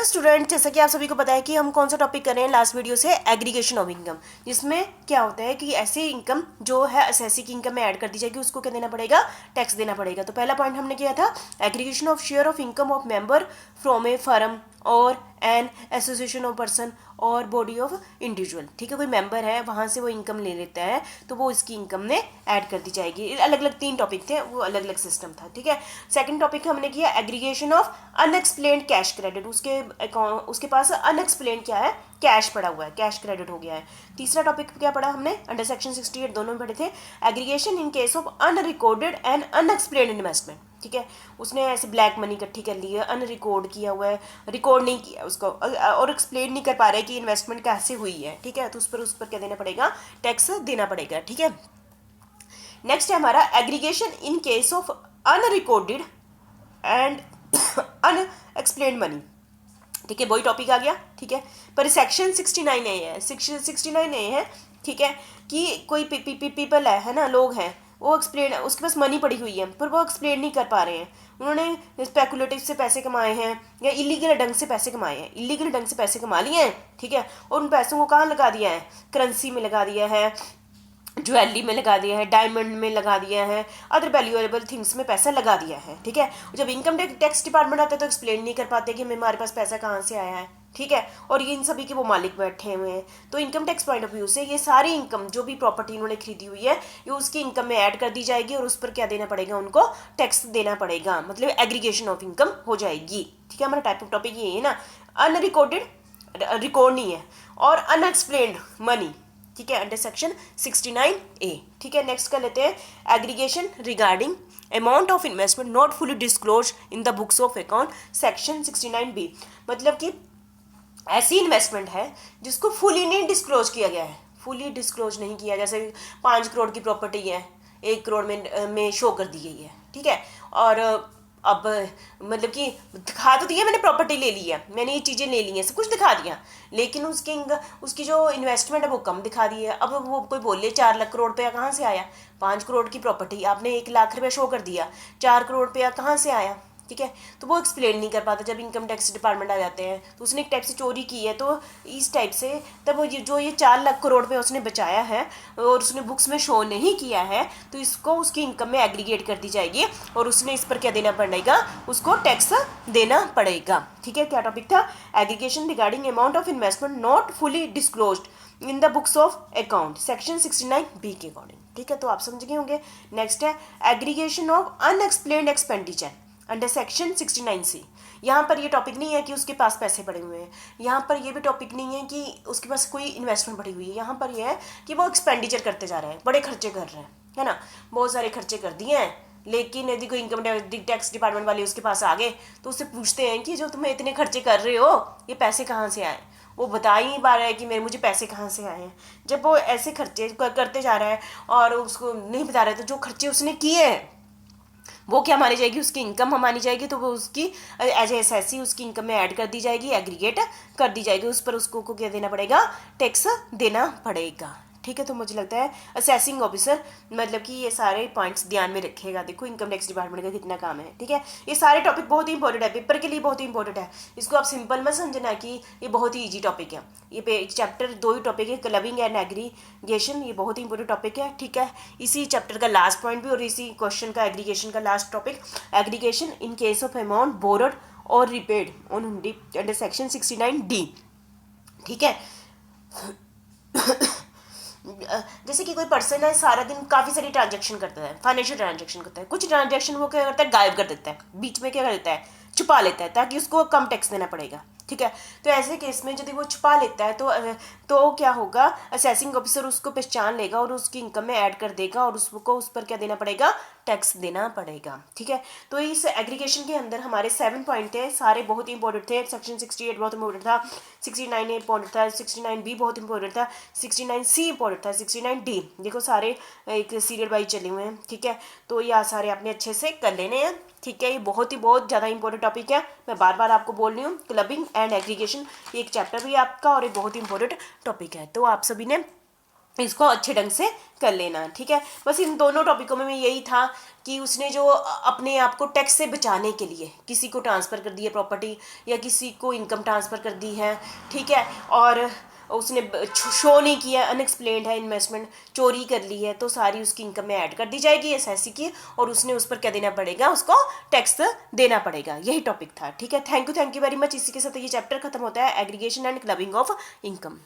Hello student, जैसा कि आप सभी को पता है कि हम कौन सा टॉपिक कर रहे हैं लास्ट वीडियो से, एग्रीगेशन ऑफ इनकम। जिसमें क्या होता है कि ऐसे इनकम जो है असेसी की इनकम में ऐड कर दी जाएगी, उसको क्या देना पड़ेगा, टैक्स देना पड़ेगा। तो पहला पॉइंट हमने किया था aggregation of share of income of member from A firm और एन एसोसिएशन ऑफ पर्सन और बॉडी ऑफ इंडिविजुअल। ठीक है, कोई मेंबर है वहाँ से वो इनकम ले लेता है तो वो इसकी इनकम में ऐड कर दी जाएगी। अलग अलग 3 टॉपिक थे, वो अलग अलग सिस्टम था। ठीक है, सेकंड टॉपिक हमने किया aggregation of unexplained cash credit. उसके पास अनएक्सप्लेन्ड क्या है, कैश पड़ा हुआ है, कैश क्रेडिट हो गया है। तीसरा टॉपिक क्या पढ़ा हमने, अंडर सेक्शन 68 दोनों में पढ़े थे, aggregation in case of unrecorded and unexplained investment. ठीक है, उसने ऐसे ब्लैक मनी इकट्ठी कर ली है, अनरिकॉर्ड किया हुआ है, रिकॉर्ड नहीं किया उसको और एक्सप्लेन नहीं कर पा रहे कि इन्वेस्टमेंट कैसे हुई है। ठीक है, तो उस पर क्या देना पड़ेगा, टैक्स देना पड़ेगा। ठीक है, नेक्स्ट है हमारा aggregation in case of unrecorded and unexplained money. ठीक है, वही टॉपिक आ गया। ठीक है, पर सेक्शन 69A है, 69A है। ठीक है, कि कोई पीपल है ना, लोग हैं, वो एक्सप्लेन, उसके पास मनी पड़ी हुई है पर वो एक्सप्लेन नहीं कर पा रहे हैं। उन्होंने स्पेकुलेटिव से पैसे कमाए हैं या इलीगल ढंग से पैसे कमाए हैं, इलीगल ढंग से पैसे कमा लिए हैं। ठीक है, और उन पैसों को कहाँ लगा दिया है, करेंसी में लगा दिया है, ज्वेलरी में लगा दिया है, डायमंड में लगा दिया है, अदर वैल्यूएबल थिंग्स में पैसा लगा दिया है। ठीक है, जब इनकम टैक्स डिपार्टमेंट आता है तो एक्सप्लेन नहीं कर पाते कि हमारे पास पैसा कहाँ से आया है। ठीक है, और ये इन सभी के वो मालिक बैठे हुए हैं। तो income tax point of view से ये सारी इनकम जो भी प्रॉपर्टी इन्होंने खरीदी हुई है ये उसकी इनकम में ऐड कर दी जाएगी और उस पर क्या देना पड़ेगा, उनको टैक्स देना पड़ेगा, मतलब एग्रीगेशन ऑफ इनकम हो जाएगी। ठीक है, हमारा टाइप ऑफ टॉपिक ये है ना, अनरिकॉर्डेड, रिकॉर्ड नहीं है, और अनएक्सप्लेन्ड मनी। ठीक है, अंडर सेक्शन 69A। ठीक है, नेक्स्ट कर लेते हैं aggregation regarding amount of investment not fully disclose in the books of account, section 69B। मतलब कि ऐसी इन्वेस्टमेंट है जिसको फुली नहीं डिस्क्लोज किया गया है, फुली डिस्क्लोज नहीं किया, जैसे 5 करोड़ की प्रॉपर्टी है, 1 करोड़ में शो कर दी गई है। ठीक है, और अब मतलब कि दिखा तो दिया, मैंने प्रॉपर्टी ले ली है, मैंने ये चीज़ें ले ली हैं, सब कुछ दिखा दिया, लेकिन उसकी जो इन्वेस्टमेंट है वो कम दिखा दी है। अब वो कोई बोले 4 लाख करोड़ रुपया कहाँ से आया, 5 करोड़ की प्रॉपर्टी आपने 1 लाख रुपया शो कर दिया, 4 करोड़ रुपया कहाँ से आया। ठीक है, तो वो एक्सप्लेन नहीं कर पाता। जब इनकम टैक्स डिपार्टमेंट आ जाते हैं तो उसने एक टाइप से चोरी की है, तो इस टाइप से तब वो जो ये 4 लाख करोड़ रुपये उसने बचाया है और उसने बुक्स में शो नहीं किया है, तो इसको उसकी इनकम में एग्रीगेट कर दी जाएगी और उसने इस पर क्या देना पड़ेगा, उसको टैक्स देना पड़ेगा। ठीक है, क्या टॉपिक था, aggregation regarding amount of investment not fully disclosed in the books of account, section 69B के अकॉर्डिंग। ठीक है, तो आप समझ गए होंगे। नेक्स्ट है aggregation of unexplained expenditure under section 69C। यहाँ पर ये टॉपिक नहीं है कि उसके पास पैसे पड़े हुए हैं, यहाँ पर ये भी टॉपिक नहीं है कि उसके पास कोई इन्वेस्टमेंट पड़ी हुई है, यहाँ पर ये है कि वो एक्सपेंडिचर करते जा रहे हैं, बड़े खर्चे कर रहे हैं, है ना, बहुत सारे खर्चे कर दिए हैं, लेकिन यदि कोई इनकम टैक्स डिपार्टमेंट वाले उसके पास आ गए तो उससे पूछते हैं कि जो तुम्हें इतने खर्चे कर रहे हो ये पैसे कहाँ से आए, वो बता ही नहीं पा रहा है कि मुझे पैसे कहाँ से आए हैं। जब वो ऐसे खर्चे करते जा रहा है और उसको नहीं बता रहे, तो जो खर्चे उसने किए हैं वो क्या मानी जाएगी, उसकी इनकम मानी जाएगी, तो वो उसकी एज एसएससी उसकी इनकम में ऐड कर दी जाएगी, एग्रीगेट कर दी जाएगी, उस पर उसको क्या देना पड़ेगा, टैक्स देना पड़ेगा। ठीक है, तो मुझे लगता है असेसिंग ऑफिसर मतलब कि ये सारे पॉइंट्स ध्यान में रखेगा। देखो इनकम टैक्स डिपार्टमेंट का कितना काम है। ठीक है, ये सारे टॉपिक बहुत ही इंपॉर्टेंट है, पेपर के लिए बहुत ही इंपॉर्टेंट है। इसको आप सिंपल मत समझना कि ये बहुत ही ईजी टॉपिक है। ये चैप्टर 2 ही टॉपिक है, क्लबिंग एंड एग्रीगेशन, ये बहुत ही इंपॉर्टेंट टॉपिक है। ठीक है, इसी चैप्टर का लास्ट पॉइंट भी और इसी क्वेश्चन का एग्रीगेशन का last topic, aggregation in case of amount borrowed और repaid on under section 69D। ठीक है, जैसे कि कोई पर्सन है सारा दिन काफ़ी सारी ट्रांजैक्शन करता है, फाइनेंशियल ट्रांजैक्शन करता है, कुछ ट्रांजैक्शन वो क्या करता है, गायब कर देता है, बीच में क्या कर देता है, छुपा लेता है ताकि उसको कम टैक्स देना पड़ेगा। ठीक है, तो ऐसे केस में यदि वो छुपा लेता है तो क्या होगा, असेसिंग ऑफिसर उसको पहचान लेगा और उसकी इनकम में ऐड कर देगा और उसको उस पर क्या देना पड़ेगा, टैक्स देना पड़ेगा। ठीक है, तो इस एग्रीगेशन के अंदर हमारे 7 पॉइंट थे, सारे बहुत ही इंपॉर्टेंट थे। सेक्शन 68 बहुत इंपॉर्टेंट था, 69A इंपॉर्टेंट था, 69B बहुत इंपॉर्टेंट था, 69C इंपॉर्टेंट था, 69D देखो सारे एक सीरियल वाइज चले हुए हैं। ठीक है, तो ये सारे आपने अच्छे से कर लेने हैं। ठीक है, ये बहुत ज़्यादा इंपॉर्टेंट टॉपिक है, मैं बार बार आपको बोल रही हूँ, क्लबिंग एंड एग्रीगेशन एक चैप्टर भी आपका और एक बहुत ही इंपॉर्टेंट टॉपिक है। तो आप सभी ने इसको अच्छे ढंग से कर लेना, ठीक है। बस इन दोनों टॉपिकों में यही था कि उसने जो अपने आप को टैक्स से बचाने के लिए किसी को ट्रांसफ़र कर दी है प्रॉपर्टी, या किसी को इनकम ट्रांसफ़र कर दी है, ठीक है, और उसने शो नहीं किया, अनएक्सप्लेन्ड है, इन्वेस्टमेंट चोरी कर ली है, तो सारी उसकी इनकम में ऐड कर दी जाएगी एसएससी की, और उसने उस पर क्या देना पड़ेगा, उसको टैक्स देना पड़ेगा। यही टॉपिक था, ठीक है। Thank you very much. इसी के साथ ये चैप्टर खत्म होता है, aggregation and clubbing of income.